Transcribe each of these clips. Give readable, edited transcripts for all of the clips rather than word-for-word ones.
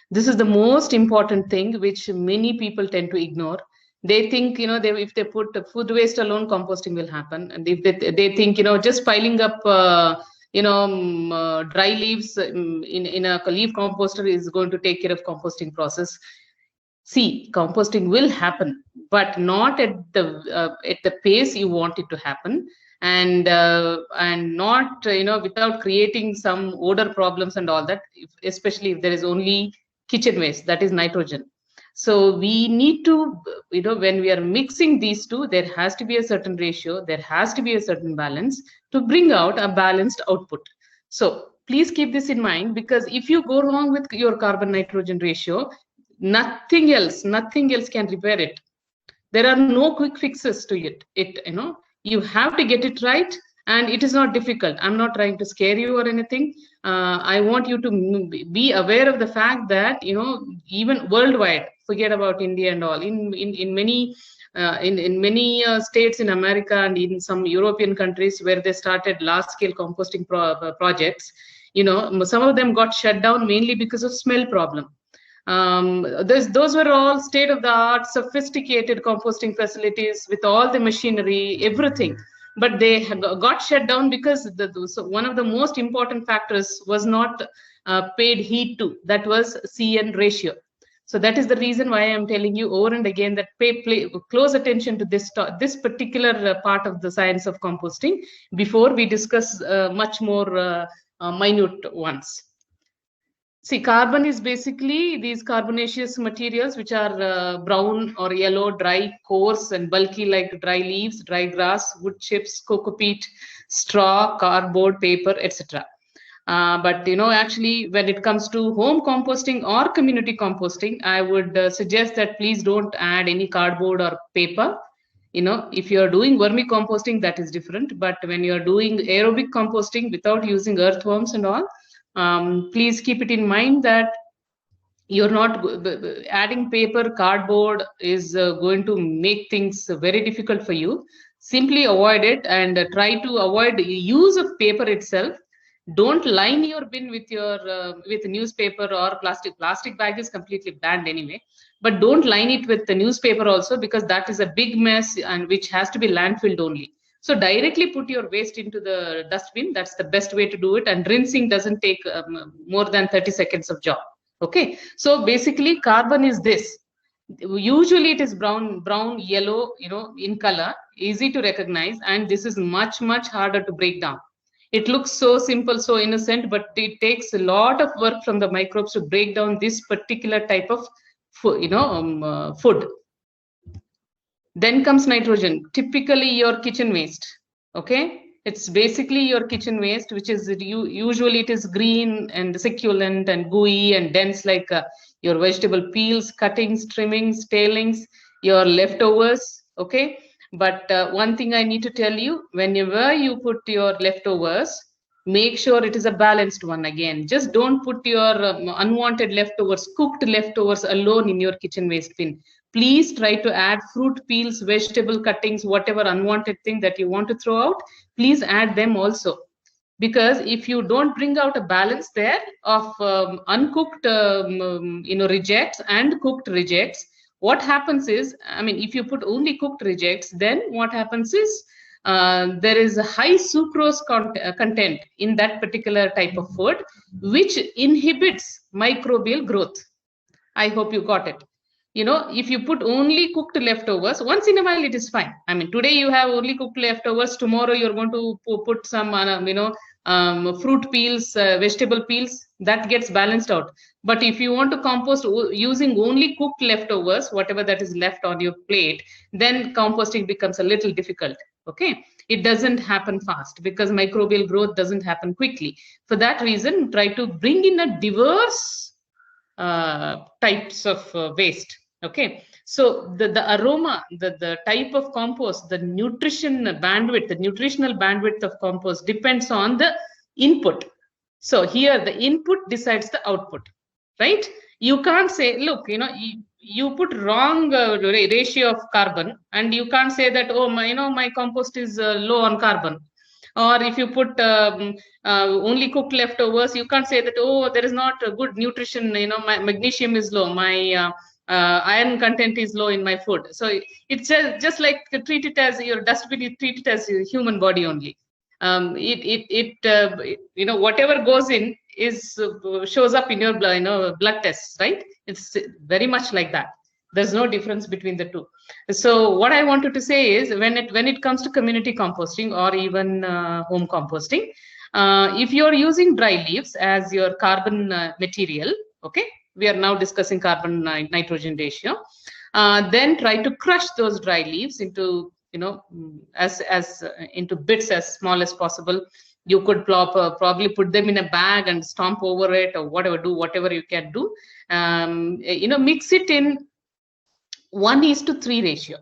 This is the most important thing which many people tend to ignore. They think, if they put food waste alone, composting will happen. And if they think, just piling up, dry leaves in a leaf composter is going to take care of composting process. See, composting will happen, but not at the pace you want it to happen, and not without creating some odor problems and all that. Especially if there is only kitchen waste, that is nitrogen. So we need to, when we are mixing these two, there has to be a certain ratio, there has to be a certain balance to bring out a balanced output. So please keep this in mind, because if you go wrong with your carbon nitrogen ratio, nothing else can repair it. There are no quick fixes to it. You have to get it right, and it is not difficult. I'm not trying to scare you or anything. I want you to be aware of the fact that, even worldwide, forget about India and all, in many in many states in America and in some European countries where they started large scale composting projects, some of them got shut down mainly because of smell problem. Those were all state-of-the-art, sophisticated composting facilities with all the machinery, everything. But they got shut down because so one of the most important factors was not paid heed to. That was CN ratio. So that is the reason why I'm telling you over and again that pay close attention to this particular part of the science of composting before we discuss much more minute ones. See, carbon is basically these carbonaceous materials which are brown or yellow, dry, coarse, and bulky, like dry leaves, dry grass, wood chips, cocoa peat, straw, cardboard, paper, etc. But actually, when it comes to home composting or community composting, I would suggest that please don't add any cardboard or paper. If you're doing vermicomposting, that is different. But when you're doing aerobic composting without using earthworms and all, please keep it in mind that you're not adding paper, cardboard is going to make things very difficult for you. Simply avoid it, and try to avoid use of paper itself. Don't line your bin with with newspaper or plastic. Plastic bag is completely banned anyway, but don't line it with the newspaper also, because that is a big mess and which has to be landfilled only. So directly put your waste into the dustbin. That's the best way to do it. And rinsing doesn't take more than 30 seconds of job. Okay. So basically carbon is this. Usually it is brown, yellow, in color, easy to recognize. And this is much, much harder to break down. It looks so simple, so innocent, but it takes a lot of work from the microbes to break down this particular type of food. Then comes nitrogen, typically your kitchen waste. Okay, it's basically your kitchen waste, which is usually it is green and succulent and gooey and dense, like your vegetable peels, cuttings, trimmings, tailings, your leftovers. Okay, but one thing I need to tell you, whenever you put your leftovers, make sure it is a balanced one. Again, just don't put your unwanted leftovers, cooked leftovers alone in your kitchen waste bin. Please try to add fruit peels, vegetable cuttings, whatever unwanted thing that you want to throw out, please add them also. Because if you don't bring out a balance there of uncooked rejects and cooked rejects, what happens is, if you put only cooked rejects, then what happens is there is a high sucrose content in that particular type of food, which inhibits microbial growth. I hope you got it. If you put only cooked leftovers, once in a while it is fine. Today you have only cooked leftovers, tomorrow you're going to put some fruit peels, vegetable peels, that gets balanced out. But if you want to compost using only cooked leftovers, whatever that is left on your plate, then composting becomes a little difficult. Okay, it doesn't happen fast because microbial growth doesn't happen quickly. For that reason, try to bring in a diverse types of waste. Okay, so the aroma, the type of compost, the nutritional bandwidth of compost depends on the input. So here the input decides the output, right? You can't say, look, you put wrong ratio of carbon, and you can't say that, oh, my compost is low on carbon. Or if you put only cooked leftovers, you can't say that, oh, there is not a good nutrition, my magnesium is low, my iron content is low in my food. So it's just like treat it as your dustbin, you treat it as a human body only. Whatever goes in is shows up in your blood tests, right? It's very much like that. There's no difference between the two. So what I wanted to say is, when it comes to community composting or even home composting, if you're using dry leaves as your carbon material, okay, we are now discussing carbon nitrogen ratio, then try to crush those dry leaves into into bits as small as possible. You could probably put them in a bag and stomp over it, or whatever you can do. Mix it in 1:3 ratio.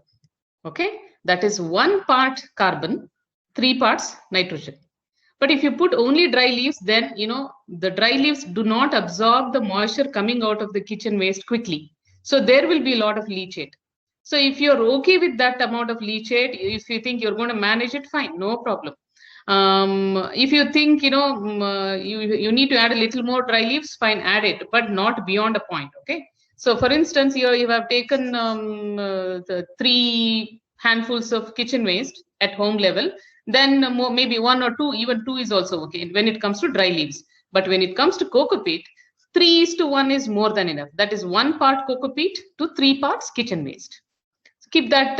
Okay, that is 1 part carbon, 3 parts nitrogen. But if you put only dry leaves, then the dry leaves do not absorb the moisture coming out of the kitchen waste quickly. So there will be a lot of leachate. So if you're okay with that amount of leachate, if you think you're going to manage it, fine, no problem. If you think you need to add a little more dry leaves, fine, add it, but not beyond a point. Okay. So for instance, you have taken the 3 handfuls of kitchen waste at home level, then maybe 1 or 2, even 2 is also okay when it comes to dry leaves. But when it comes to coco peat, 3:1 is more than enough. That is 1 part coco peat to 3 parts kitchen waste. So keep that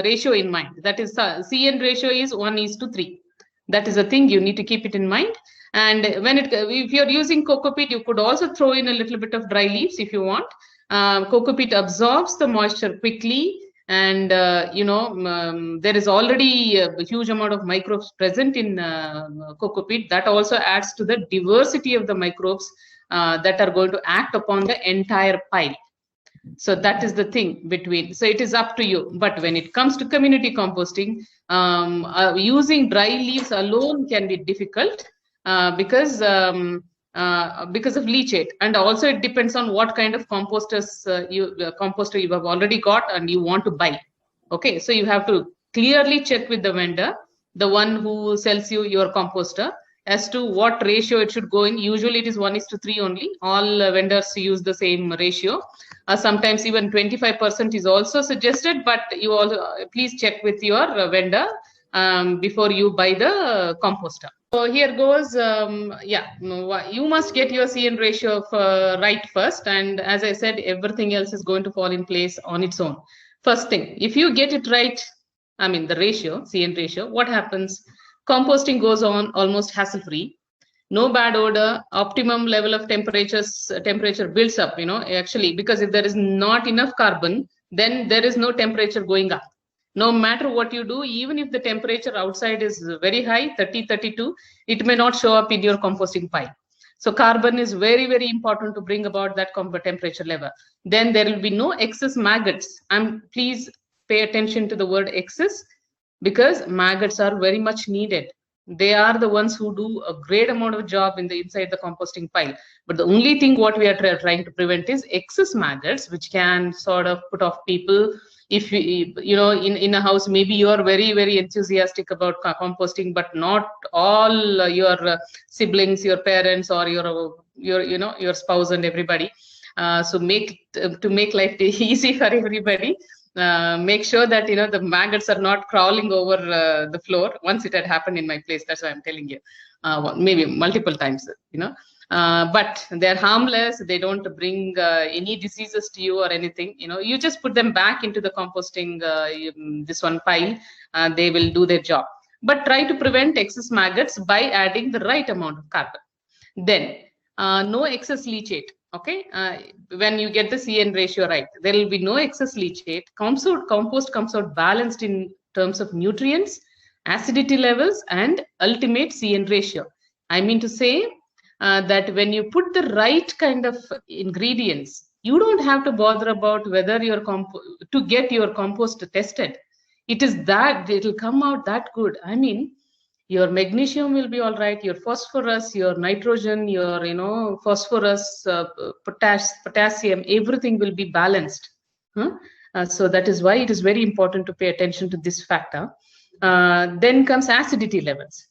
ratio in mind. That is CN ratio is 1:3. That is a thing you need to keep it in mind. And if you're using coco peat, you could also throw in a little bit of dry leaves if you want. Coco peat absorbs the moisture quickly, and there is already a huge amount of microbes present in coco peat. That also adds to the diversity of the microbes that are going to act upon the entire pile. So that is the thing so it is up to you. But when it comes to community composting, using dry leaves alone can be difficult because of leachate, and also it depends on what kind of composter you have already got and you want to buy. Okay, so you have to clearly check with the vendor, the one who sells you your composter, as to what ratio it should go in. Usually it is 1:3 only. All vendors use the same ratio. Sometimes even 25% is also suggested, but you also please check with your vendor before you buy the composter. So here goes, you must get your CN ratio right first. And as I said, everything else is going to fall in place on its own. First thing, if you get it right, the ratio, CN ratio, what happens? Composting goes on almost hassle-free. No bad odor, optimum level of temperature builds up, actually, because if there is not enough carbon, then there is no temperature going up. No matter what you do, even if the temperature outside is very high, 30, 32, it may not show up in your composting pile. So carbon is very, very important to bring about that temperature level. Then there will be no excess maggots. Please pay attention to the word excess, because maggots are very much needed. They are the ones who do a great amount of job inside the composting pile. But the only thing what we are trying to prevent is excess maggots, which can sort of put off people. If in a house, maybe you are very, very enthusiastic about composting, but not all your siblings, your parents, or your spouse and everybody. So to make life easy for everybody, make sure that the maggots are not crawling over the floor. Once it had happened in my place, that's why I'm telling you, maybe multiple times, but they're harmless. They don't bring any diseases to you or anything. You just put them back into the composting this one pile, they will do their job. But try to prevent excess maggots by adding the right amount of carbon. Then no excess leachate. Okay, when you get the CN ratio right, there will be no excess leachate. Compost comes out balanced in terms of nutrients, acidity levels, and ultimate CN ratio. I mean to say that when you put the right kind of ingredients, you don't have to bother about whether to get your compost tested. It will come out that good. Your magnesium will be all right, your phosphorus, your nitrogen, your phosphorus, potassium, everything will be balanced. So that is why it is very important to pay attention to this factor. Then comes acidity levels.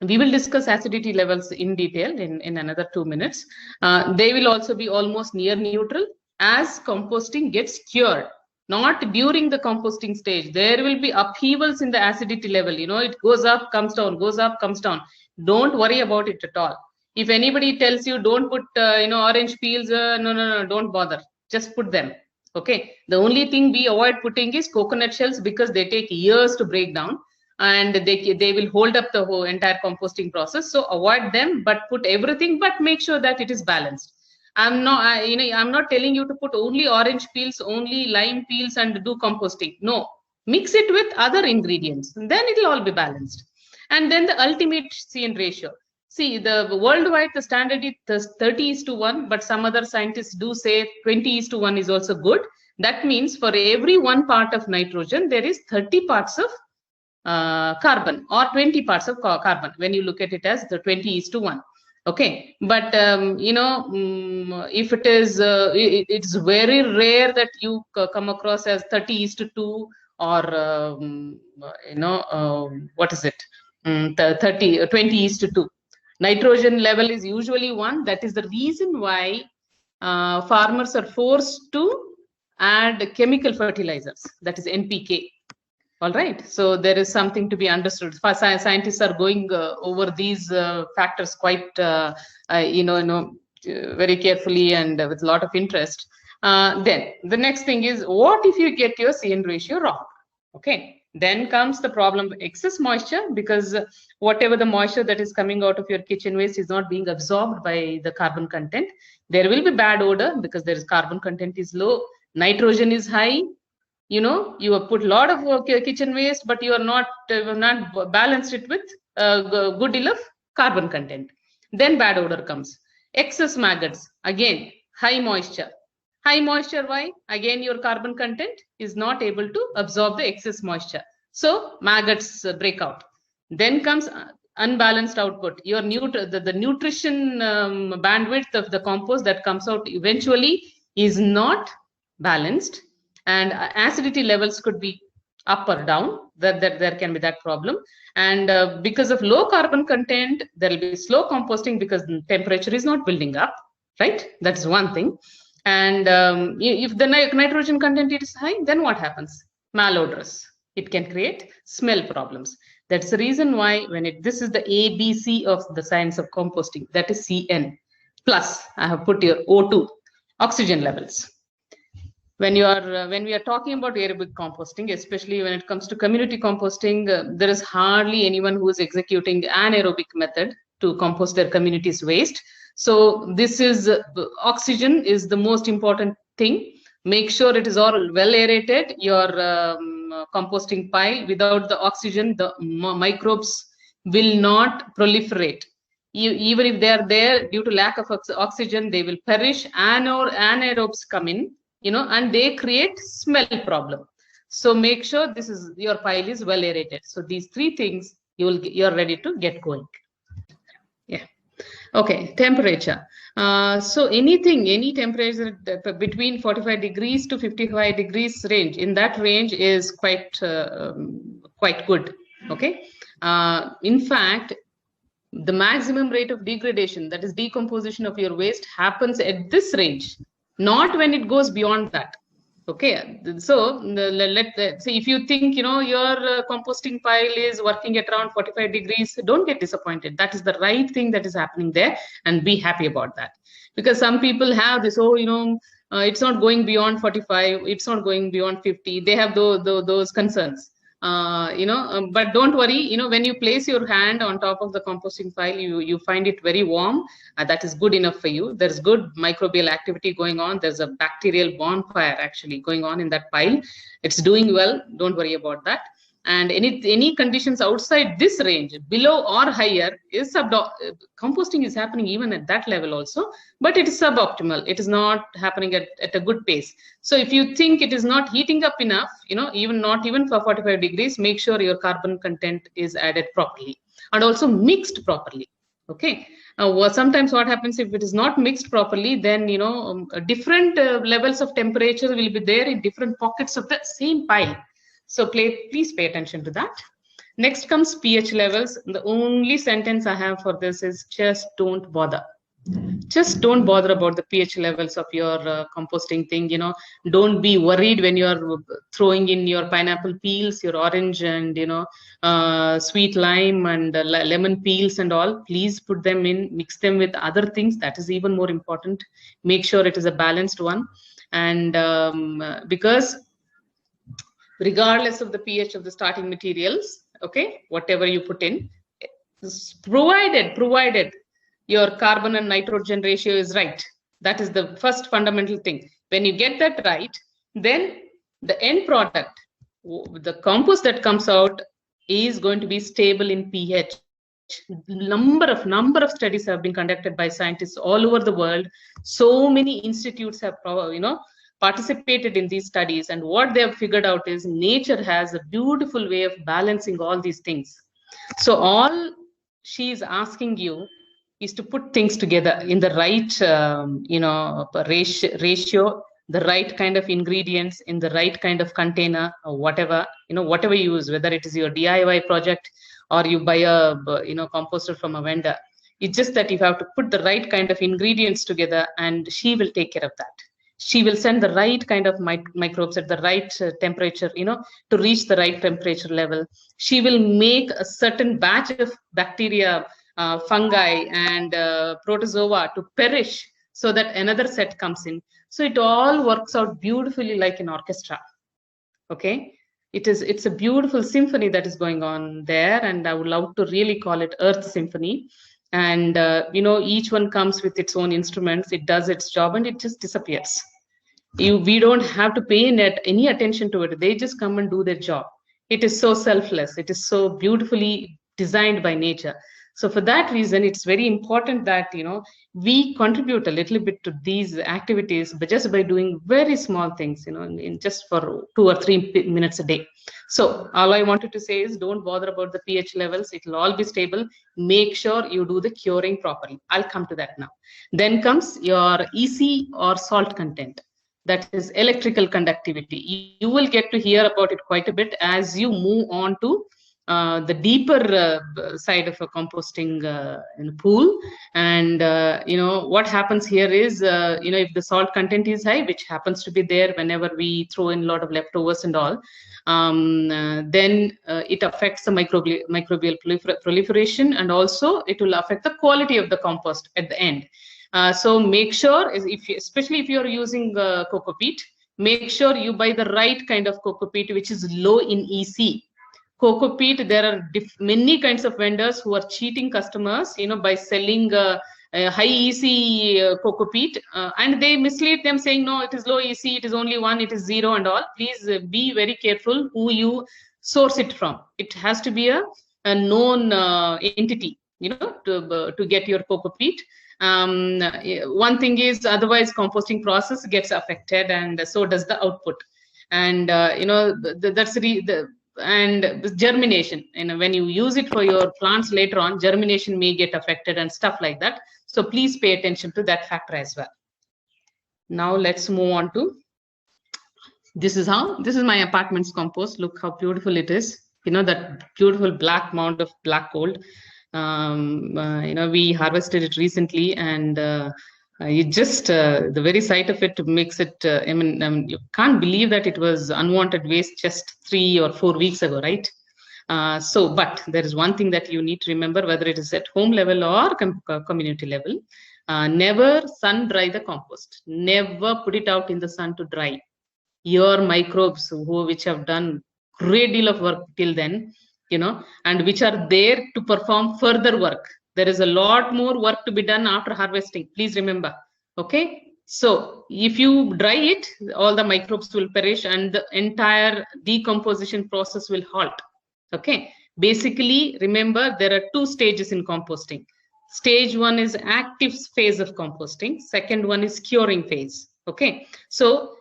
We will discuss acidity levels in detail in another 2 minutes. They will also be almost near neutral as composting gets cured. Not during the composting stage. There will be upheavals in the acidity level. You know, it goes up, comes down, goes up, comes down. Don't worry about it at all. If anybody tells you don't put, orange peels, no, don't bother. Just put them. Okay. The only thing we avoid putting is coconut shells because they take years to break down and they will hold up the whole entire composting process. So avoid them, but put everything, but make sure that it is balanced. I'm not telling you to put only orange peels, only lime peels and do composting. No, mix it with other ingredients. Then it will all be balanced. And then the ultimate CN ratio. See, the worldwide, the standard is 30:1, but some other scientists do say 20:1 is also good. That means for every 1 part of nitrogen, there is 30 parts of carbon or 20 parts of carbon when you look at it as the 20:1. Okay, but if it is it's very rare that you come across as 30:2 or what is it, 20:2. Nitrogen level is usually 1. That is the reason why farmers are forced to add chemical fertilizers, that is NPK. All right, so there is something to be understood. Scientists are going over these factors quite, very carefully and with a lot of interest. Then the next thing is, what if you get your CN ratio wrong? Okay, then comes the problem of excess moisture, because whatever the moisture that is coming out of your kitchen waste is not being absorbed by the carbon content. There will be bad odor because there is carbon content is low, nitrogen is high. You have put a lot of kitchen waste, but you are not balanced it with good enough carbon content. Then bad odor comes. Excess maggots, again, high moisture. High moisture, why? Again, your carbon content is not able to absorb the excess moisture. So maggots break out. Then comes unbalanced output. Your the nutrition bandwidth of the compost that comes out eventually is not balanced. And acidity levels could be up or down. That there can be that problem. And because of low carbon content, there will be slow composting because the temperature is not building up, right? That's one thing. And if the nitrogen content is high, then what happens? Malodorous. It can create smell problems. That's the reason why this is the ABC of the science of composting, that is CN. Plus, I have put your O2, oxygen levels. When we are talking about aerobic composting, especially when it comes to community composting, there is hardly anyone who is executing anaerobic method to compost their community's waste. So this is oxygen is the most important thing. Make sure it is all well aerated. Your composting pile, without the oxygen, the microbes will not proliferate. Even if they are there, due to lack of oxygen, they will perish. Anaerobes come in, and they create smell problem. So make sure your pile is well aerated. So these 3 things you're ready to get going. Yeah. Okay, temperature. So any temperature between 45 degrees to 55 degrees range, in that range is quite good. Okay. In fact, the maximum rate of degradation, that is decomposition of your waste, happens at this range, not when it goes beyond that. Okay, so let's say if you think your composting pile is working at around 45 degrees, don't get disappointed. That is the right thing that is happening there, and be happy about that. Because some people have this, it's not going beyond 45, it's not going beyond 50. They have those concerns. But don't worry, when you place your hand on top of the composting pile, you find it very warm. That is good enough for you. There's good microbial activity going on. There's a bacterial bonfire actually going on in that pile. It's doing well. Don't worry about that. And any conditions outside this range, below or higher, is composting is happening even at that level also, but it is suboptimal. It is not happening at a good pace. So if you think it is not heating up enough, not even for 45 degrees, make sure your carbon content is added properly and also mixed properly. Okay. Sometimes what happens if it is not mixed properly, then different levels of temperature will be there in different pockets of the same pile. So please pay attention to that. Next comes pH levels. The only sentence I have for this is just don't bother. Just don't bother about the pH levels of your composting thing. Don't be worried when you're throwing in your pineapple peels, your orange and sweet lime and lemon peels and all. Please put them in, mix them with other things. That is even more important. Make sure it is a balanced one. And because regardless of the pH of the starting materials, okay, whatever you put in, provided your carbon and nitrogen ratio is right. That is the first fundamental thing. When you get that right, then the end product, the compost that comes out, is going to be stable in pH. Number of studies have been conducted by scientists all over the world. So many institutes have participated in these studies, and what they have figured out is nature has a beautiful way of balancing all these things. So all she is asking you is to put things together in the right ratio, the right kind of ingredients in the right kind of container, or whatever you use, whether it is your DIY project or you buy a composter from a vendor. It's just that you have to put the right kind of ingredients together, and she will take care of that. She will send the right kind of microbes at the right temperature, to reach the right temperature level. She will make a certain batch of bacteria, fungi and protozoa to perish so that another set comes in. So it all works out beautifully like an orchestra. Okay, it's a beautiful symphony that is going on there, and I would love to really call it Earth Symphony. And each one comes with its own instruments. It does its job and it just disappears. We don't have to pay any attention to it. They just come and do their job. It is so selfless. It is so beautifully designed by nature. So for that reason, it's very important that we contribute a little bit to these activities, but just by doing very small things, in just for 2 or 3 minutes a day. So all I wanted to say is, don't bother about the pH levels. It will all be stable. Make sure you do the curing properly. I'll come to that now. Then comes your EC or salt content. That is electrical conductivity. You will get to hear about it quite a bit as you move on to the deeper side of a composting pool. And what happens here is, if the salt content is high, which happens to be there whenever we throw in a lot of leftovers and all, then it affects the microbial proliferation, and also it will affect the quality of the compost at the end. So make sure, especially if you're using coco peat, make sure you buy the right kind of coco peat which is low in EC. Coco peat, there are many kinds of vendors who are cheating customers, by selling high EC coco peat, and they mislead them saying, no, it is low EC, it is only 1, it is 0 and all. Please be very careful who you source it from. It has to be a known entity, to get your coco peat. One thing is, otherwise composting process gets affected, and so does the output. And that's and germination, when you use it for your plants later on, germination may get affected and stuff like that. So please pay attention to that factor as well. Now let's move on to, this is my apartment's compost. Look how beautiful it is. That beautiful black mound of black gold. We harvested it recently, and it just the very sight of it makes it, you can't believe that it was unwanted waste just 3 or 4 weeks ago, right? But there is one thing that you need to remember, whether it is at home level or community level, never sun dry the compost. Never put it out in the sun to dry. Your microbes, which have done great deal of work till then, and which are there to perform further work. There is a lot more work to be done after harvesting. Please remember. Okay. So if you dry it, all the microbes will perish and the entire decomposition process will halt. Okay. Basically, remember, there are 2 stages in composting. Stage 1 is active phase of composting. Second one is curing phase. Okay. So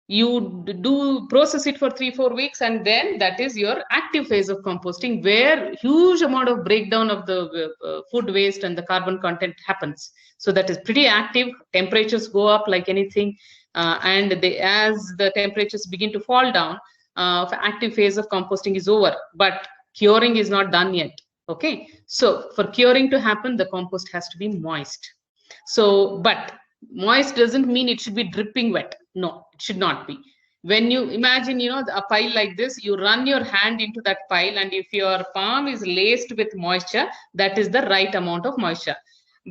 you do process it for 3-4 weeks, and then that is your active phase of composting, where huge amount of breakdown of the food waste and the carbon content happens. So that is pretty active. Temperatures go up like anything, and as the temperatures begin to fall down, active phase of composting is over. But Curing is not done yet. Okay, so for curing to happen, the compost has to be moist. So, but moist doesn't mean it should be dripping wet. No, it should not be. When you imagine, a pile like this, you run your hand into that pile, and if your palm is laced with moisture, that is the right amount of moisture.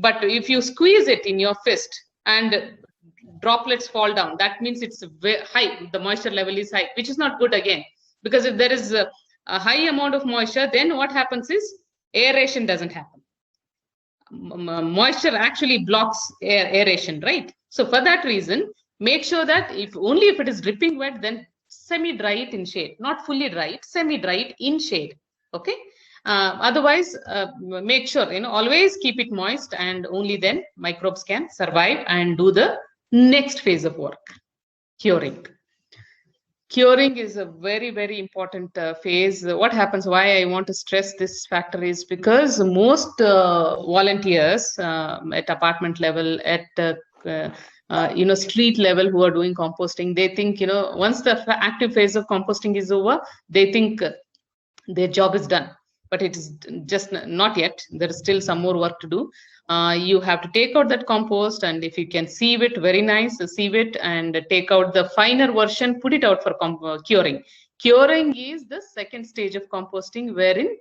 But if you squeeze it in your fist and droplets fall down, that means it's very high. The moisture level is high, which is not good again. Because if there is a high amount of moisture, then what happens is aeration doesn't happen. Moisture actually blocks aeration, right? So for that reason, make sure that if it is dripping wet, then semi-dry it in shade, not fully dry it, semi-dry it in shade. Okay. Otherwise, make sure, always keep it moist, and only then microbes can survive and do the next phase of work, curing. Curing is a very, very important phase. What happens, why I want to stress this factor is because most volunteers at apartment level, at street level who are doing composting, they think, once the active phase of composting is over, they think their job is done. But it is just not yet. There is still some more work to do. You have to take out that compost, and if you can sieve it, very nice, sieve it and take out the finer version, put it out for curing. Curing is the second stage of composting, wherein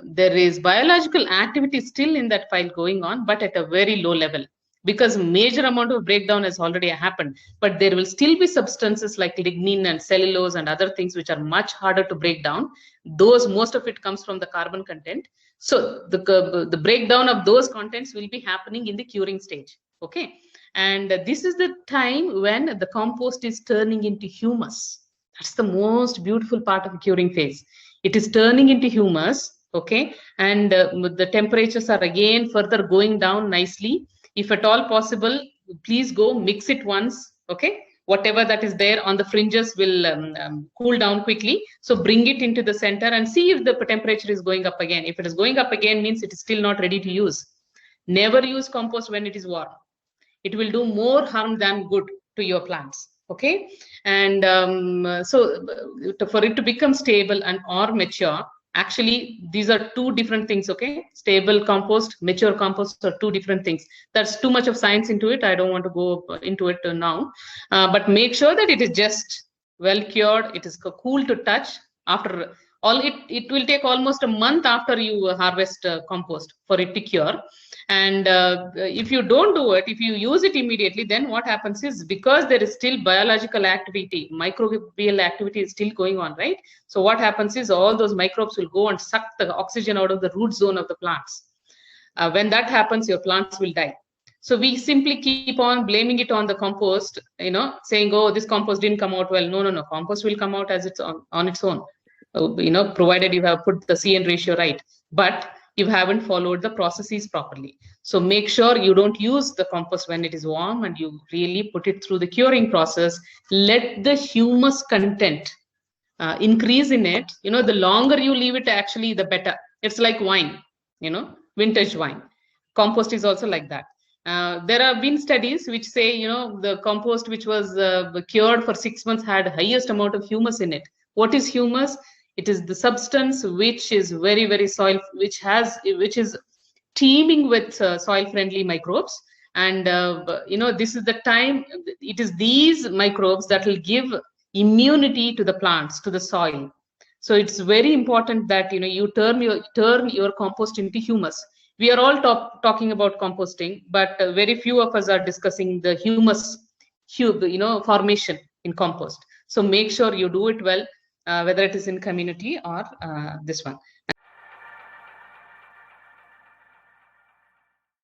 there is biological activity still in that pile going on, but at a very low level, because major amount of breakdown has already happened. But there will still be substances like lignin and cellulose and other things which are much harder to break down. Most of it comes from the carbon content. So the breakdown of those contents will be happening in the curing stage. Okay. And this is the time when the compost is turning into humus. That's the most beautiful part of the curing phase. It is turning into humus. Okay. And the temperatures are again further going down nicely. If at all possible, please go mix it once. Okay. Whatever that is there on the fringes will cool down quickly. So bring it into the center and see if the temperature is going up again. If it is going up again, means it is still not ready to use. Never use compost when it is warm. It will do more harm than good to your plants. Okay. And so for it to become stable and or mature, actually, these are two different things. Okay. Stable compost, mature compost are two different things. That's too much of science into it. I don't want to go into it now, but make sure that it is just well cured. It is cool to touch. After all, it will take almost a month after you harvest compost for it to cure. And if you don't do it, if you use it immediately, then what happens is, because there is still biological activity, microbial activity is still going on, right? So what happens is all those microbes will go and suck the oxygen out of the root zone of the plants. When that happens, your plants will die. So we simply keep on blaming it on the compost, saying, oh, this compost didn't come out well. No. Compost will come out as it's on its own, provided you have put the CN ratio right. But you haven't followed the processes properly. So make sure you don't use the compost when it is warm, and you really put it through the curing process. Let the humus content increase in it. The longer you leave it, actually, the better. It's like wine, vintage wine. Compost is also like that. There have been studies which say, the compost which was cured for 6 months had highest amount of humus in it. What is humus? It is the substance which is very, very soil, which is teeming with soil-friendly microbes. And, this is the time, it is these microbes that will give immunity to the plants, to the soil. So it's very important that, you turn your compost into humus. We are all talking about composting, but very few of us are discussing the humus, formation in compost. So make sure you do it well. Whether it is in community or this one.